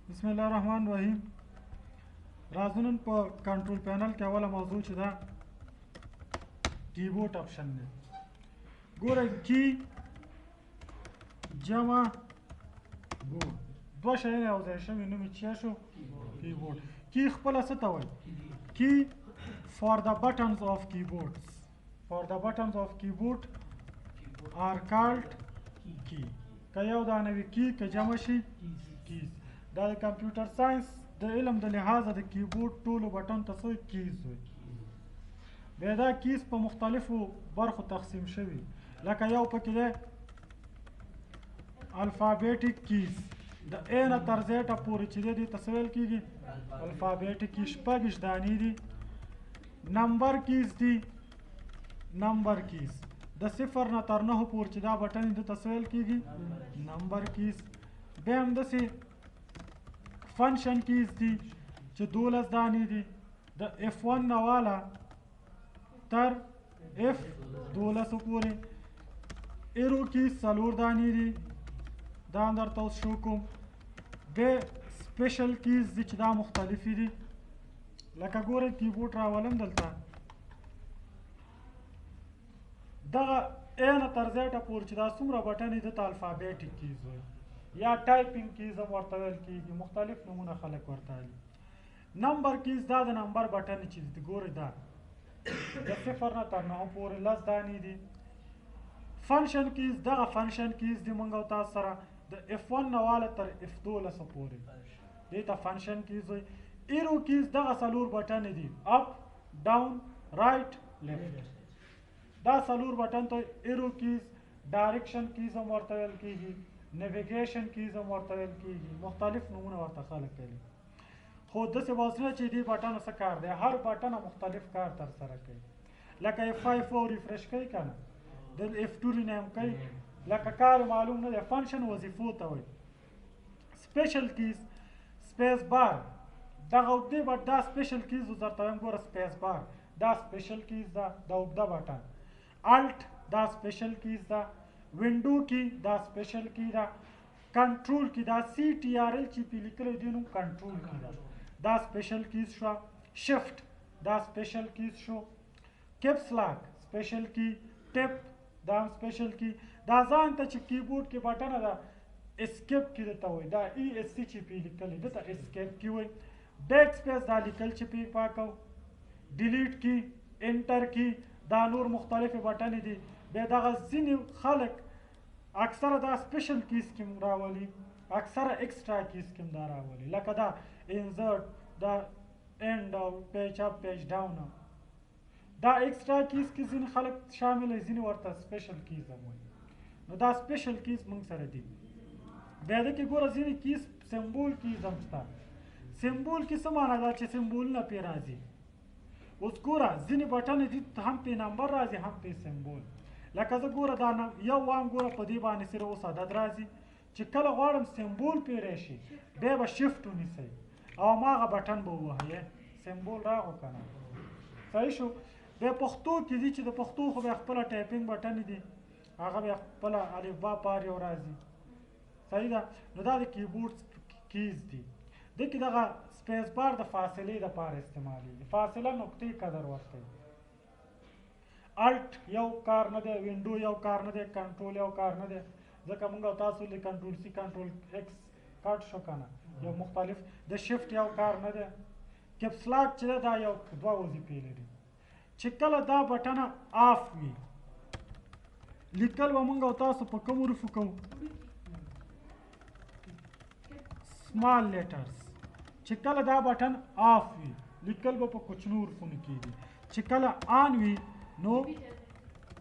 بسم الله الرحمن الرحیم. راځو نن په کنټرول پینل کې اوله موضوع چې ده کیبورډ آپشن دی. ګورئ کی جمع بورډ دوه شیان یو ځای شوي نوم یې څه شو؟ کیبورډ. کی خپله څه ته وایي؟ کی فار د بټنز آف کیبورډز. فار د بټنز آف کیبورډ آر کالډ کی. که یو دانه وي کی، که جمع شي کیز. دا د کمپیوټر ساینس د علم د لحاظه د کیبورډ ټولو بټن ته څه کیز وایي. بیا دا کیز په مختلفو برخو تقسیم شوي، لکه یو پکې دی الفابیټک کیز، د ا نه تر زیټه پورې چې دی دې ته څه ویل کېږي؟ الفابیټک کیز. شپږ دانې دي. نمبر کیز دي، نمبر کیز د صفر نه تر نهو پورې چې دا بټن دې ته څه ویل کېږي؟ نمبر کیز. بیا همداسې فنکشن کیز دي چې 12 دانې دي، د F1 نه واله تر F12 پورې. ایرو کیز 4 دانې دي، دا هم درته اوس شو کوم. بیا سپیشل کیز دي چې دا مختلفې دي، لکه ګورئ کیبورډ راولم دلته دغه ا نه تر زیټه پورې چې دا څومره بټن دي دته الفابیټک کیز وایي، یا ټایپینګ کیز هم ورته ویل کېږي، مختلف نومونه خلک ورته وایي. نمبر کیز دا د نمبر بټن چې دي، ګورئ دا د صفر نه تر نهو پورې 10 دانې دي. فنکشن کیز دغه فنکشن کیز دي موږ او تاسو سره د F1 نه واله تر F12 پورې، دې ته فنکشن کیز وایي. ایرو کیز دغه 4 بټن دي، اپ ډاون رائټ لیفټ. دا 4 بټن ته ایرو کیز، ډایرکشن کیز هم ورته ویل کېږي، نیویګیشن کیز هم ورته ویل کېږي، مختلف نومونه ورته خلک کوي. خو داسې واسطه چې دې بټنو څه کار دی، هر بټن مختلف کار ترسره کوي. لکه F5 ریفرش کوي که نه، د F2 رینیم کوي، لکه کار معلوم نه دی. فنکشن وظیفو ته وایي. سپیشل کیز سپیس بار دغه اوږدې دا سپیشل کیز درته وایم، ګوره سپیس بار دا سپیشل کیز ده، دا اوږده بټن. الټ دا سپیشل کیز ده. وینډو کی دا سپیشل کی ده. کنټرول کی دا CTRL چې پې لیکلی دی نوم کنټرول کی ده، دا سپیشل کیز شوه. شفت دا سپیشل کیز شو. کیپس لاک سپیشل کی. ټیپ دا هم سپیشل کی. دا ځان ته چې کیبورډ کې بټنه ده اسکیپ کی درته وایي، دا ESC چې پې لیکلی دته اسکیپ کی وایي. بیک سپیس دا لیکل چې پې پاکو. ډیلیټ کی، انټر کی دا نور مختلفې بټنې دي. بیا دغه ځینې خلک اکثره دا سپیشل کیز کې راولي، اکثره ایکسټرا کیز کې دا راولي، لکه دا انزرټ، دا اینډ او پیج اپ پیج ډاون. دا ایکسټرا کیز کې ځینې خلک شامل دي، ځینې ورته سپیشل کیز هم وایي. نو دا سپیشل کیز موږ سره دي. بیا د کې ګوره ځینې کیز سمبول کیز هم شته. سمبول کې څه معنی ده؟ چې سمبولونه پې راځي. اوس ګوره ځینې بټنې دي هم پې نمبر راځي هم پې سمبول. لکه زه ګوره دا یو وام ګوره په دې باندې صرف اوس عدد راځي، چې کله غواړم سمبول پې راشي بیا به شفت ونیسئ او هماغه بټن به ووهئ، سمبول راغو که نه. صحیح شو. بیا پښتو کې دي چې د پښتو خو بیا خپله ټایپینګ بټنې دي، هغه بیا خپله الفبا پار یو راځي. صحیح ده. نو دا د کیبورډ کیز دي. دې کې دغه سپیس بار د فاصلې دپاره استعمالیږي، فاصله نقطې قدر ورکوي. الټ یو کار نه دی، وینډو یو کار نه دی، کنټرول یو کار نه دی، ځکه موږ او تاسو له کنټرول C کنټرول X کټ شو که نه، یو مختلف. د شفت یو کار نه دی. کیپس لاک چې دی دا یو دوه وظیفې لري. چې کله دا بټنه آف وي لیکل به موږ او تاسو په کوم حروفو کوو؟ سمال لیټرز. چې کله دا بټن آف وي لیکل به په کوچنو حروفونو کېږي، چې کله آن وي نو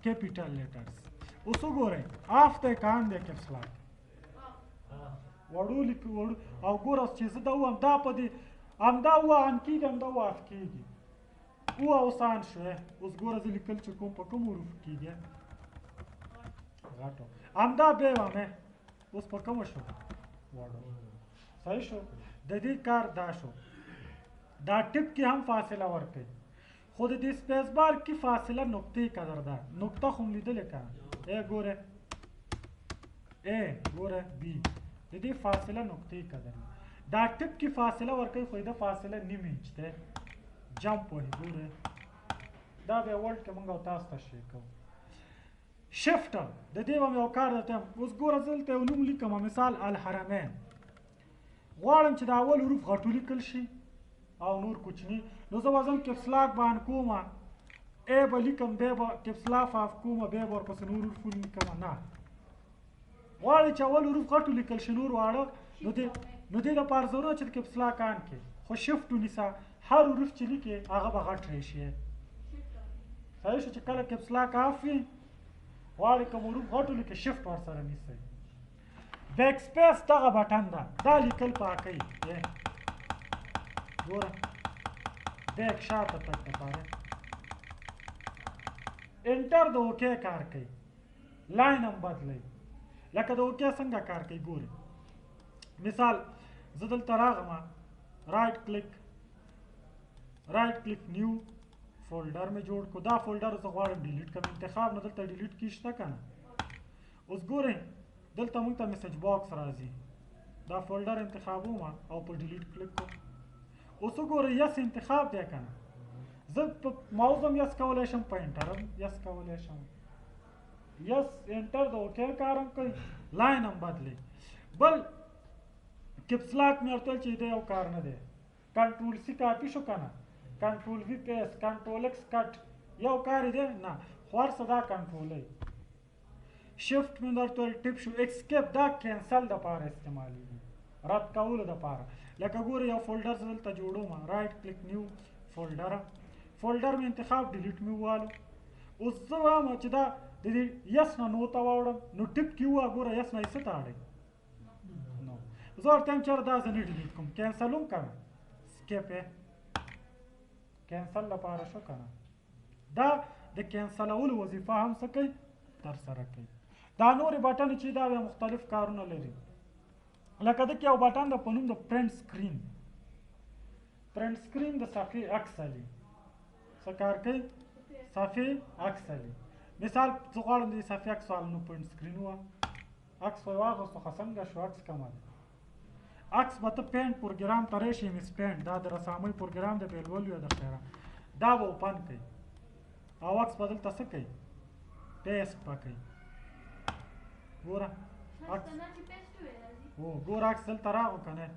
کیپیټل لیټرز. اوس وګورئ آف دی که آن دی کیپس لاک؟ وړو لیکو وړو. او ګوره چې زه دا ووایم دا په دې همدا و آن کېږي همدا و آف کېږي. او اوس آن شوی. اوس ګوره زه لیکل چې کوم په کوم حروفو کېږي غټو، همدا بیا وامې اوس په کومه شو؟ وړو. صحیح شو. د دې کار دا شو. دا ټپ کې هم فاصله ورکوي، خو د دې سپیس بار کې فاصله نقطې قدر ده. نقطه خو م لیدلې که ای ګوره ای ګوره بي، د دې فاصله نقطې قدر ده. دا ټپ کې فاصله ورکوي خو د فاصله نیم انچ دی جمپ وهي ګوره دا بیا ورډ کې موږ او تاسو ته شی کوو شفټر د دې هم یو کار دی اوس ګوره زه دلته یو نوم لیکم مثال الحرمین غواړم چې د اول حروف غټو لیکل شي او نور کوچني نو زه وزم کپسلاک باندې کومه ای به لیکم بیا به کپسلاک اف کومه بیا به ورپسې نور حروف ولیکم نه غواړي چې اول حروف غټو لیکل شي نور واړه نو دې دپاره ضرورت چې د کپسلاک آن کې خو شفټ ونیسه هر حروف چې لیکې هغه به غټ راشي صحیح شو چې کله کپسلاک اف وي غواړي کوم حروف غټو لیکې شفټ ورسره نیسئ بیک سپیس دغه بټن ده دا لیکل پاکوي ګوره بیک شاته تګ دپاره انټر د اوکې کار کوي لاین هم بدلوي لکه د اوکې څنګه کار کوي ګورئ مثال زه دلته راغم رایټ کلیک نیو فولډر مې جوړ کړو دا فولډر زه غواړم ډیلیټ کړم انتخاب نه دلته ډیلیټ کی شته که نه اوس ګورئ دلته موږ ته میسج باکس راځي دا فولډر انتخابوم او په ډیلیټ کلیک کوم اوس وګورئ یس انتخاب دی که نه زه په ماوس هم یس کولی شم په انټر هم یس کولی شم یس انټر د اوکې کار هم کوي لاین هم بدلی بل کپسلاک مې ورته ویل چې دی یو کار نه دی کنټرول سی کاپي شو که نه کنټرول وي پیس کنټرول ایکس کټ یو کار دی نه خو هر څه دا کنټرولی شفت مې درته ویل ټپ شو ایکسکیپ دا کینسل دپاره استعمالیږي رد کولو دپاره لکه ګورې یو فولډر زه دلته جوړوم رایټ کلیک نیو فولډر مې انتخاب ډیلیټ مې ووالو اوس زه وایم چې دا د دې یس نه نو ته واوړم نو ټپ کې ووایه ګوره یس نه یې څه ته اړئ نو زه ورته وایم چېرې دا زه نه ډیلیټ کوم کینسل هم که نه سکیپ یې کینسل لپاره شو که نه دا د کینسلولو وظیفه هم څه کوي ترسره کوي دا نورې بټنې چې دا بیا مختلف کارونه لري لکه دکې یو بټن ده په نوم د پرنټ سکرین د صفحې عکس الي څه کار کوي صفحې عکس الي مثال زه غواړم د دې صفحې عکس والو نو پرنټ سکرین وه عکس به یې واخیستو ښه څنګه شو عکس کمه ده عکس به ته پینټ پروګرام ته راشي مس پینټ دا د رسامۍ پروګرام د بیلول یا د خیره دا به اوپن کوي او عکس به دلته څه کوي پیسټ به کوي ګوره عکس ګوره عکس دلته راغو که نه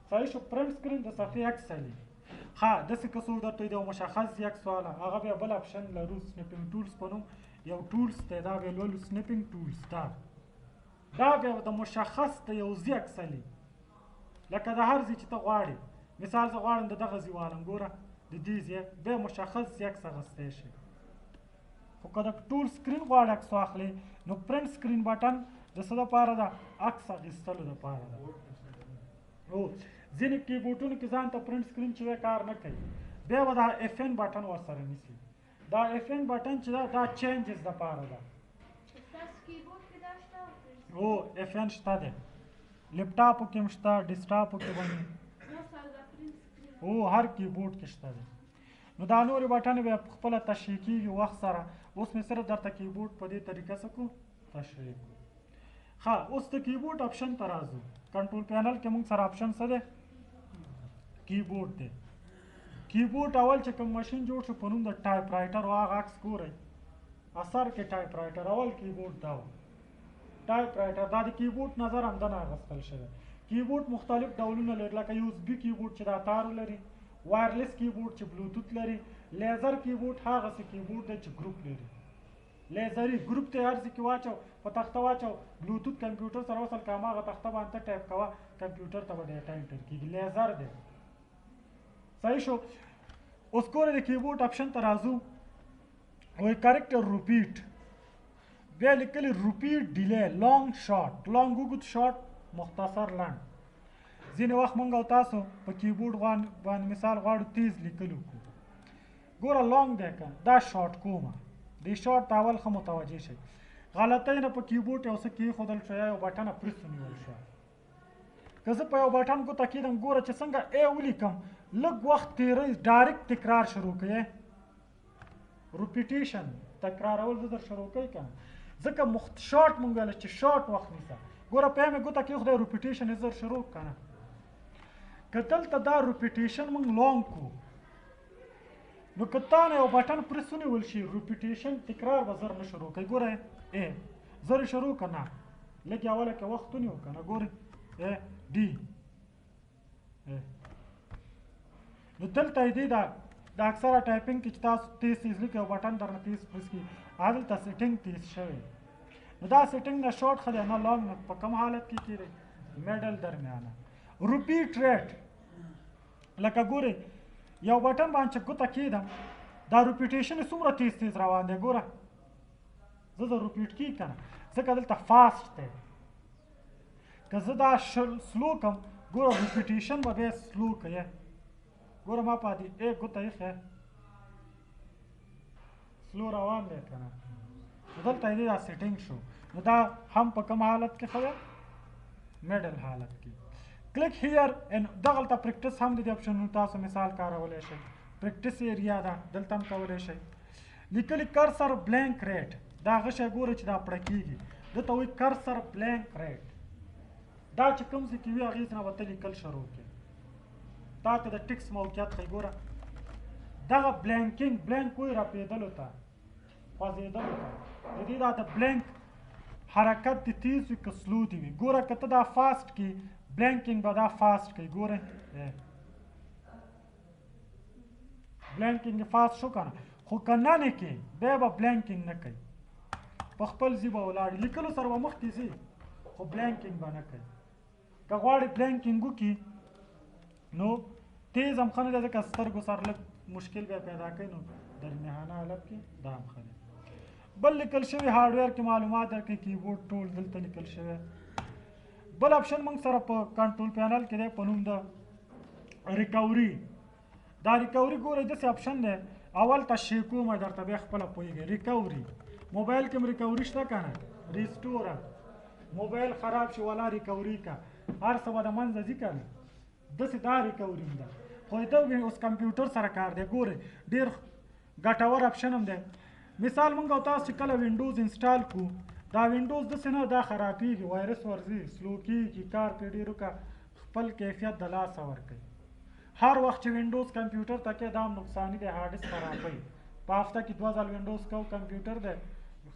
صحیح شو پرنټ سکرین د صفحې عکس الي ها داسې که څوک درته د یو مشخص عکس والا هغه بیا بل اپشن لرو سنیپینګ ټولز په نوم یو ټولز دی دا بیا لولو سنیپینګ ټولز دا بیا د مشخص د یو ځي عکس الي لکه د هر ځای چې ته غواړې مثال زه غواړم د دغه ځای والم ګوره د دې ځای بیا مشخص ځي عکس اخیستی شي خو که د ټول سکرین غواړې عکس واخلې نو پرنټ سکرین بټن د څه دپاره ده عکس اخیستلو دپاره ده او ځینې کیبورډونو کې ځان ته پرنټ سکرین چې کار نه کوي بیا به دا اف ان بټن ورسره نیسي دا اف ان بټن چې ده دا چینجز دپاره ده او اف ان شته دی لیپټاپو کې هم شته ډیسکټاپو کې به او هر کیبورډ کې شته دی نو دا نورې بټنې بیا خپله تشریح کېږي وخت سره اوس مې صرف درته کیبورډ په دې طریقه څه کړو تشریح کړو ښه اوس د کیبورډ آپشن ته راځو کنټرول پینل کې موږ سره آپشن څه دی کیبورډ دی کیبورډ اول چې کوم ماشین جوړ شو په نوم د ټایپ رایټر او هغه عکس ګورئ اثر کې ټایپ رایټر اول کیبورډ دا و ټایپ رایټر دا د کیبورډ نظر همدنه اخیستل شوی کیبورډ مختلف ډولونه لري لکه یو اس بي کیبورډ چې دا تار لري وایرلیس کیبورډ چې بلوتوث لري لیزر کیبورډ هغسې کیبورډ دی چې ګروپ لري لیزري ګروپ ته هر ځای کې واچو په تخته واچو بلوتوث کمپیوټر سره وصل که هماغه تخته باندې ټایپ کوه کمپیوټر ته به ډیټا انټر کېږي لیزر دی صحیح شو اوس ګورئ د کیبورډ آپشن ته راځو وایي کریکټر روپیټ بیا لیکلي روپیټ ډیلی لانګ شارټ لانګ اوږد شارټ مختصر لنډ ځینې وخت موږ او تاسو په کیبورډ باندې مثال غواړو تیز لیکلو کړو ګوره لانګ دی که دا شارټ کومه دې شارټ ته اول ښه متوجه شئ غلطۍ نه په کیبورډ یو څه کېښودل شو یا یو بټنه پریس ونیول شو که زه په یو بټن ګوته کېدم ګوره چې څنګه ای ولیکم لږ وخت تېروي ډایرکټ تکرار شروع کوي روپیټیشن تکرارول زه در شروع کوي که نه ځکه شارټ مونږ ویل چې شارټ وخت نیسه ګوره په مې ګوته کې خدای ریپیټیشن یې زر شروع کنه که دلته دا ریپیټیشن موږ لانګ کو نو که تا نه یو بټن پرس ونیول شي ریپیټیشن تکرار به زر نه شروع کوي ګوره زر شروع که نه لږ اوله کې وخت ونیو که نه ګورې ډي نو دلته یې دی د اکثره ټایپینګ کې چې تاسو تیز تیز لیکئ او بټن درنه تیز پرس کړي هلته سیټینګ تیز شوی نو دا سیټینګ نه شارټ ښه دی نه لانګ نه په کوم حالت کې کېږي میډل درمیانه ریپیټ ریټ لکه ګورې یو بټن باندې چې ګوته کېدم دا ریپیټیشن یې څومره تیز تیز روان دی ګوره زه د ریپیټ کېږي که نه ځکه دلته فاسټ دی که زه دا سلو کم ګوره ریپیټیشن به بیا سلو کوي ګوره ما پاتې ګوته ایښی سلو روان دی که نه نو دلته یې دا سیټینګ شو نو دا هم په کوم حالت کې ښه دی میډل حالت کې کلیک هیر دغلته پریکټس هم د دې اپشنونو تاسو مثال کارولی شئ پریکټس ایریا ده دلته هم کولی شئ لیکلي کرسر بلینک ریټ دا هغه شی ګوره چې دا پړه کېږي دته وایي کرسر بلینک ریټ دا چې کوم ځای کې وي هغې نه به ته لیکل شروع کړې تا ته د ټکس موقعیت ښایي ګوره دغه بلینکینګ بلینک وایي راپېدلو ته خوځېدلو ته د دې دا د بلینک حرکت دې تیز وي که سلو دې وي ګوره که ته دا فاسټ کې بلینکینګ به دا فاسټ کوي ګوره بلینکینګ یې فاسټ شو که نه خو که ننې کې بیا به بلینکینګ نه کوي په خپل ځي به ولاړ لیکلو سره به مخکې ځي خو بلینکینګ به نه کوي که غواړې بلینکینګ وکړي نو تیز هم ښه نه دی ځکه سترګو سره لږ مشکل بیا پیدا کوي نو درمیانه حالت کې دا هم ښه دی بل لیکل شوي هارډویر کې معلومات درکوي کیبورډ ټول دلته لیکل شوی بل اپشن موږ سره په کنټرول پینل کې دی په نوم د ریکوري دا ریکوري ګورئ داسې اپشن دی اول ته شیکو مې درته بیا خپله پوهېږئ ریکوري موبایل کې هم ریکوري شته که نه ریسټوره موبایل خراب شي ولا ریکوري کا هر څه به د منځه ځي که نه داسې دا ریکوري ده خو د اوس کمپیوټر سره کار دی ګورئ ډېر ګټور اپشن هم دی مثال موږ او تاسو چې کله وینډوز انسټال کړو دا وینډوز داسې نه دا خرابېږي وایرس ورځي سلو کېږي کار پرې ډېر وکړه خپل کیفیت د لاسه ورکوي هر وخت چې وینډوز کمپیوټر ته کې دا هم نقصاني دی هارډ ډسک خرابوي په هفته کې 2 ځل وینډوز کو کمپیوټر دی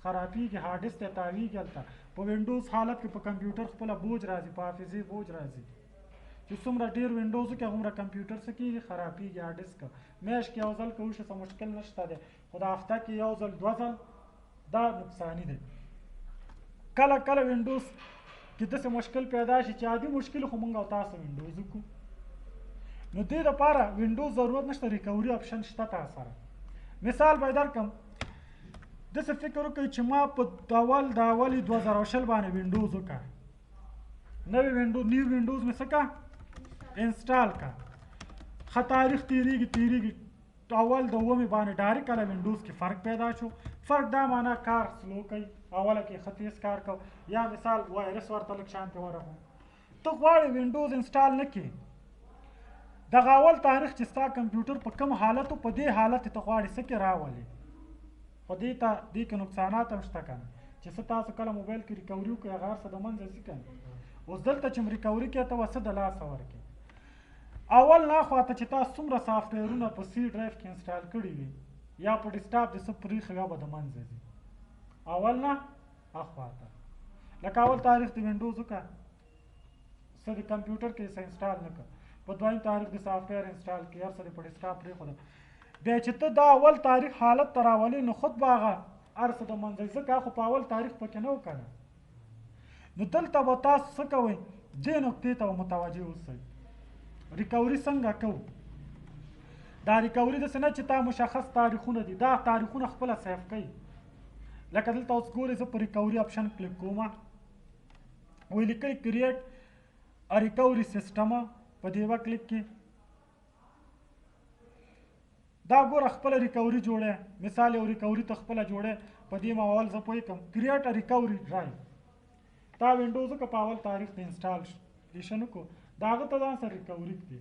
خرابېږي هارډ ډسک ته تاویږي هلته په وینډوز حالت کې په کمپیوټر خپله بوج راځي په حافظې بوج راځي چې څومره ډېر وینډوز وکړي هغومره کمپیوټر څه کېږي خرابېږي هارډ ډسک میاشت کې یو ځل که وشي څه مشکل نشته دی خو د هفته کې 1 ځل 2 ځل دا نقصاني دی کله کله وینډوز کې داسې مشکل پیدا شي چې عادي مشکل خو موږ او تاسو وینډوز وکړو نو دې دپاره وینډوز ضرورت نشته ریکوري اپشن شته تا سره مثال به یې درکړم داسې فکر وکړئ چې ما په اول 2020 باندې وینډوز وکړه نوی وینډوز مې څه کړه انسټال کړه ښه تاریخ تېرېږي اول د 9 باندې ډایرکټ کله وینډوز کې فرق پیدا شو فرق دا معنا کار سلو کوي اوله کې ښه تیز کار کو یا مثال وایرس ورته لږ شانتې ورغو ته غواړې وینډوز انسټال نه کړې دغه اول تاریخ چې ستا کمپیوټر په کوم حالت و په دې حالت ته غواړې څه کې راولې خو دې کې نقصانات هم شته که نه چې څه تاسو کله موبایل کې ریکوري وکړئ هغه هر څه د منځه ځي که نه اوس دلته چې ریکوري کوې ته به څه د لاسه ورکړې اول ناخواته چې تاسو څومره سافټویرونه په سی ډرایو کې انسټال کړي وي یا په ډیسکټاپ دې څه پرېښي بیا به د منځه ځي اول نه اخواته لکه اول تاریخ د وینډوز وکړه څه د کمپیوټر کې څه انسټال نه کړه په دویم تاریخ د سافټویر انسټال کړي هر څه دې په ډیسکټاپ پرېښوده بیا چې ته دا اول تاریخ حالت ته راولې نو خود به هغه هر څه د منځه ځي ځکه خو په اول تاریخ پکې نه و که نه نو دلته به تاسو څه کوئ دې نقطې ته به متوجه اوسئ ریکوري څنګه کوو دا ریکوري داسې نه چې تا مشخص تاریخونه دي دا تاریخونه خپله سیف کوي لکه دلته اوس ګورئ زه په ریکوري اپشن کلیک کوم وایي لیکلي کریټ ا ریکوري سیسټم په دې یوه کلیک کې دا ګوره خپله ریکوري جوړی مثال یو ریکوري ته خپله جوړی په دې اول زه پوه کړم کریټ ا ریکوري ډرایو تا وینډوز وکړه په اول تاریخ د انسټالیشن وکړو د هغه ته ځان سره ریکوري کړي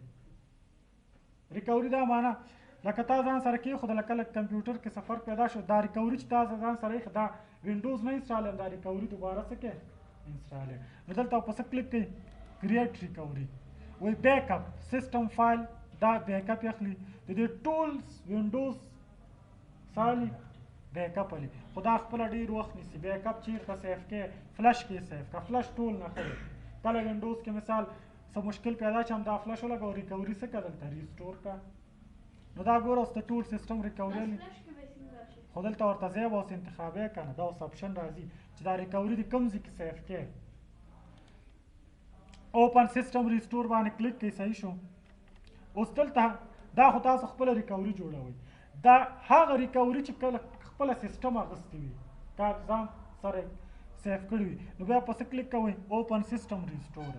ریکوري دا معنا لکه تا ځان سره کېښوده لکه کمپیوټر کې سفر پیدا شو دا ریکوري چې تا ځان سره ایښه دا وینډوز نه انسټال دا ریکوري دوباره څه کې انسټال نو دلته په څه کلیک کوي کریټ ریکوري وای بیک اپ سیستم فایل دا بیک اپ اخلي د دې ټولز وینډوز سالي بیک اپ علي خدا خپل ډیر وخت نیسي بیک اپ چیرته سیف کې فلش کې سیف کا فلش ټول نه کوي کله وینډوز کې مثال څه مشکل پیدا چې هم دا فلش ولګو ریکوري څه کړل ته ریسټور کا نو دا ګوره اوس د ټول سیستم ریکوري خو دلته ورته ځای به اوس انتخابی که نه دا اوس اپشن راځي چې دا ریکوري د کوم ځای کې سیف کې اوپن سیسټم ریسټور باندې کلیک کوي صحیح شو اوس دلته دا خو تاسو خپله ریکوري جوړوئ دا هغه ریکوري چې کله خپله سیسټم اخیستی وي کا ځان سره سیف کړي وي نو بیا په څه کلیک کوئ اوپن سیسټم ریسټور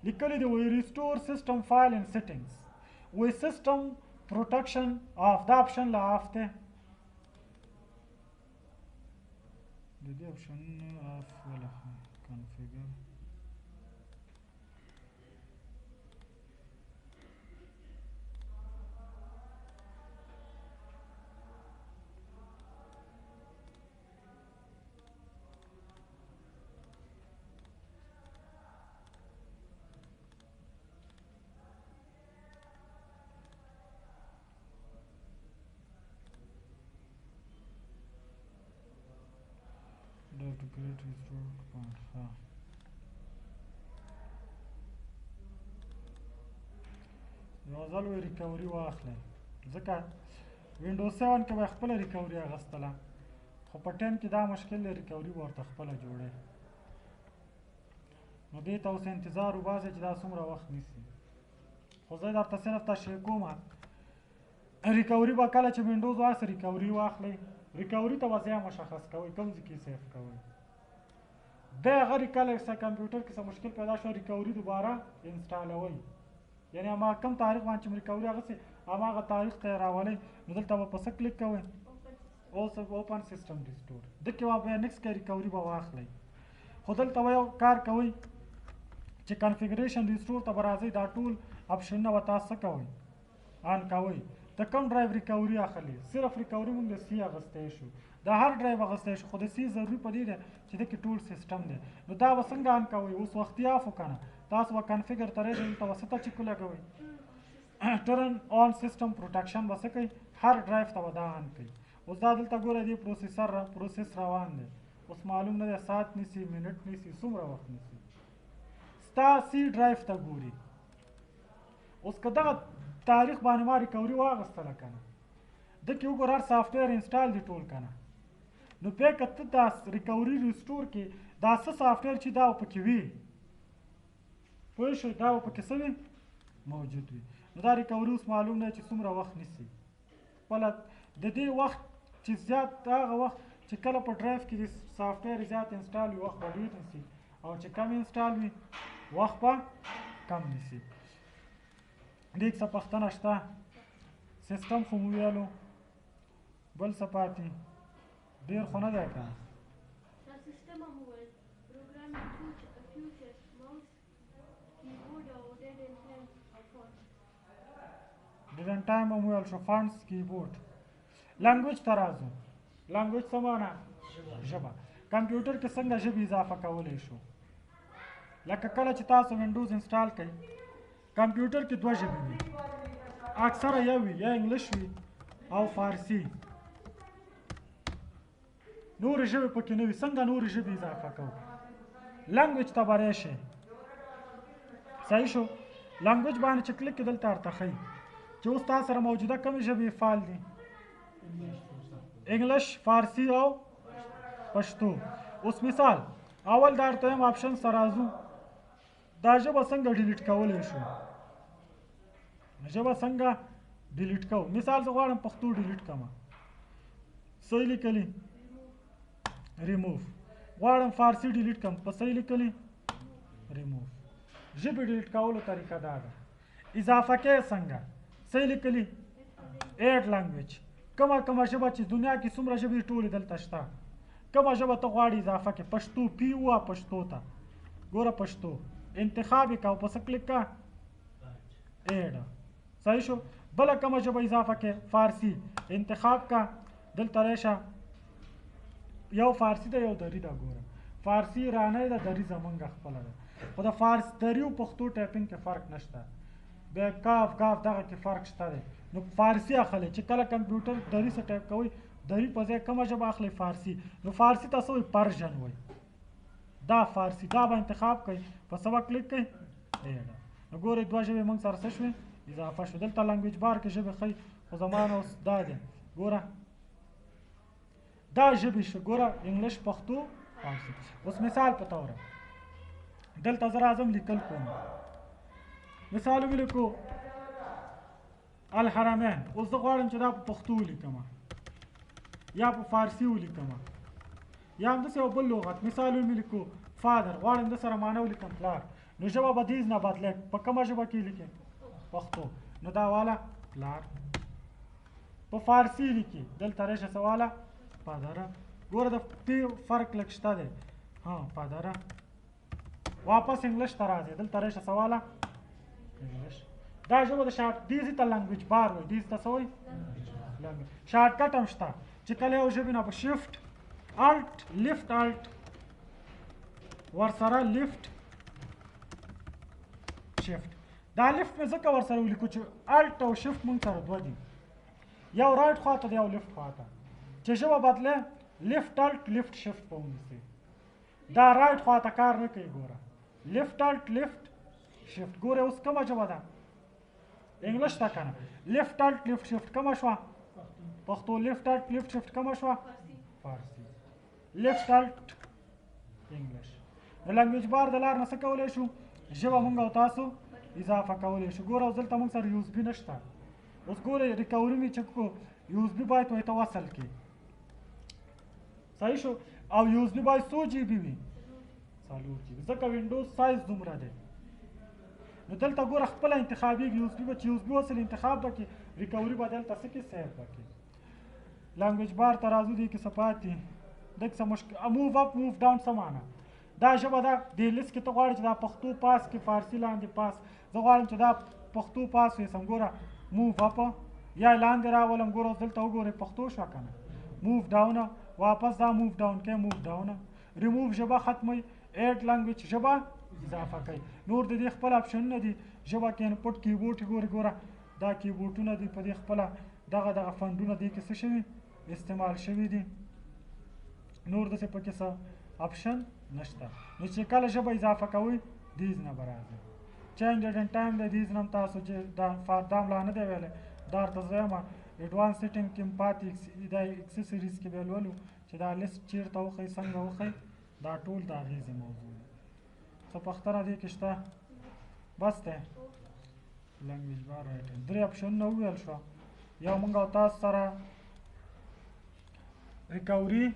لیکلی دی وایي ریسټور سیسټم فایل اینډ سیټینګز وایي سیسټم پروټیکشن آف دا آپشن لا آف دی د دې آپشن آف ولا کنفیګر to create restore point ها یو ځل وی ریکوري واخلئ ځکه وینډوز 7 کې به خپل ریکوري اغستله خو په 10 کې دا مشکل دی ریکوري به ورته خپله جوړی نو دې ته اوس انتظار وباسئ چې دا څومره وخت نیسي خو زه درته صرف تشریح کوم ریکوري به کله چې وینډوز واسه ریکوري واخلئ ریکوري ته به ځای مشخص کوئ کوم ځای کې سیف کوئ بیا هغه کله څه کمپیوټر کې څه مشکل پیدا شو ریکوري دوباره انسټالوئ یعنی هما کم تاریخ باندې چې ریکوري هغسې هماغه تاریخ ته یې راولئ نو دلته به په څه کلیک کوئ اوس اوپن سیسټم ریسټور دکې به بیا نیکسټ کې ریکوري به واخلئ خو دلته به یو کار کوئ چې کنفیګریشن ریسټور ته به راځئ دا ټول اپشنونه به تاسو څه کوئ آن کوئ د کوم ډرایو ریکوري اخلي صرف ریکوري موږ د سی اخیستی شو د هر ډرایو اخیستی شو خو د سی ضروري په دې دی چې دکې ټول سیسټم دی نو دا به څنګه آن کوئ اوس وختي آف وکنه تاسو به کنفیګر ته راشئ دلته به څه ته چیک ولګوئ ټرن آن سیسټم پروټیکشن به څه کوئ هر ډرایو ته به دا آن کوئ اوس دا دلته ګوره دې پروسیس روان دی اوس معلوم نه دی ساعت نیسي منټ نیسي څومره وخت نیسي ستا سی ډرایو ته ګوري اوس که دغه تاریخ باندې ما ریکوري واغستله که نه دکې وګوره هر سافټویر انسټال دي ټول که نه نو بیا که ته دا ریکوري ریسټور کې دا څه سافټویر چې دا به پکې وي پوه شوې دا به پکې څه وي موجود وي نو دا ریکوري اوس معلوم نه چې څومره وخت نیسي خپله د دې وخت چې زیات هغه وخت چې کله په ډرایو کې د سافټویر زیات انسټال وي وخت به ډېر نیسي او چې کم انسټال وي وخت به کم نیسي دې څه پوښتنه شته سیسټم خو مو ویلو بل څه پاتې ډېر خو نه دی که ډیډن ټایم هم ویل شو فانټس کیبورډ لنګویج ته راځو لنګویج څه معنا ژبه کمپیوټر کې څنګه ژبې اضافه کولی شو لکه کله چې تاسو وینډوز انسټال کوئ کمپیوټر کې دوه ژبې وي اکثره یو وي یا انګلیش وي او فارسي نورې ژبې پکې نه وي څنګه نورې ژبې اضافه کوو لنګویج ته به راشئ صحیح شو لنګویج باندې چې کلیک کې دلته ورته ښیي چې اوس تا سره موجوده کومې ژبې فعال دي انګلیش فارسي او پښتو اوس مثال اول دا ورته یم آپشن سره راځو دا ژبه څنګه ډیلیټ کولی شو ژبه څنګه ډیلیټ کوو مثال زه غواړم پښتو ډیلیټ کړم صحیح لیکلي ریموف غواړم فارسي ډیلیټ کړم په صحیح لیکلي ریموف ژبې ډیلیټ کولو طریقه دا ده اضافه کې څنګه صحیح لیکلي ایډ لنګویج کومه ژبه چې دنیا کې څومره ژبې ټولې دلته شته کومه ژبه ته غواړې اضافه کې پښتو پی ووه پښتو ته ګوره پښتو انتخاب یې کوه په څه کلیک کا ایډ صحیح شو بله کومه ژبه اضافه کې فارسي انتخاب کا دلته راشه یو فارسي ده یو دري ده ګوره فارسی ایرانی ده، دری زمونږ خپله ده. خو د فارس دری او پښتو ټایپینګ کې فرق نشته. بیا کاف ګاف دغه کې فرق شته دی. نو فارسی اخلئ چې کله کمپیوټر دری څه ټایپ کوئ، دری په ځای کومه ژبه اخلئ؟ فارسی. نو فارسی ته څه وایي؟ پرژن وایي. دا فارسی، دا به انتخاب کوئ، په څه به کلیک کوئ؟ ایډه. نو ګورئ دوه ژبې موږ سره څه شوې؟ اضافه شو. دلته لنګویج بار کې ژبې ښیي، خو زما نه اوس دا دی. ګوره دا ژبې شو، ګوره انګلیش، پښتو، فارسی. اوس مثال په توره دلته زه راځم لیکل کوم. مثال ولیکو الحرمین. اوس زه غواړم چې دا په پښتو ولیکم یا په فارسي ولیکم یا همداسې یو بل لغت. مثال مې لیکو فادر، غواړم د سره معنی ولیکم پلار. نو ژبه به دیز نه بدله، په کومه ژبه کې لیکم؟ پښتو. نو دا والا پلار. په فارسي لیکي، دلته راشي څه والا؟ پادره. ګوره د پی فرق لږ شته دی. ها پادره. واپس انګلیش ته راځي، دلته راشي څه والا؟ انګلیش. دا ژبه د دیزې ته لنګویج بار وایي. دیز ته څه وایي؟ شارټ کټ هم شته چې کله یو ژبې نه په شفټ الټ لیفټ الټ ورسره لیفټ شفټ. دا لیفټ مې ځکه ورسره ولیکو چې الټ او شفټ مونږ سره دوه دي، یو رایټ خواته دی او لیفټ خواته. چې ژبه بدله لیفټ الټ لیفټ شفټ په ونیسئ. دا رایټ خواته کار نه کوي. ګوره لیفټ الټ لیفټ شفټ. ګوره اوس کومه ژبه ده؟ انګلیش ته کنه. لیفټ الټ لیفټ شفټ کومه شوه؟ پښتو. لیفټ الټ لیفټ شفټ کومه شوه؟ فارسی. لیفټ الټ انګلیش. نو لنګویج بار د لار نه څه کولی شو؟ ژبه مونږ او تاسو اضافه کولی شو. ګوره اوس دلته مونږ سره یو اس بي نشته. اوس ګورئ ریکوري مې چې کو یو اس بي باید ورته وصل کړي. صحیح شو؟ او یو اس بي باید څو جی بي وي؟ 4 جی بي، ځکه وینډوز سایز دومره دی. نو دلته ګوره خپله انتخابېږي. یو اس بي به چې یو اس بي وصل انتخاب به کړي، ریکوري به دلته څه کړي؟ سیف به کړي. لنګویج بار ته راځو، دې کې څه پاتې دک څه مشکل. موو اپ موو ډاون څه معنا؟ دا ژبه ده دې لیست کې ته غواړې چې دا پښتو پاس کې، فارسي لاندې پاس. زه غواړم چې دا پښتو پاس ویسم. ګوره موو اپ یا لاندې راولم. ګوره اوس دلته وګورئ پښتو شوه که نه؟ موو ډاون، واپس دا موو ډاون کوي، موو ډاون. ریموو ژبه ختموي، ایډ لنګویج ژبه اضافه کوي. نور د دې خپل اپشنونه دي. ژبه کې انپوټ کیبورډ ګوره دا کیبورډونه دي، په دې خپله دغه فنډونه دې کې څه شوي؟ استعمال شوي دي. نور داسې پکې څه اپشن نشته. نو چې کله ژبه اضافه کوئ دیز نه به راځي. چینج اینډ ټایم دی، دیز نه هم تاسو چې دا ملا نه دی ویلی، دا ورته زه یم ایډوانس سیټینګ کې هم پاتې دا اکسسریز کې به لولو چې دا لیست چېرته وښئ، څنګه وښئ. دا ټول د اغېزې موضوع دی. څه پوښتنه دې کې شته؟ بس دی. لنګویج بار رایټر 3 اپشنونه وویل شوه. یو موږ او تاسو سره ریکوري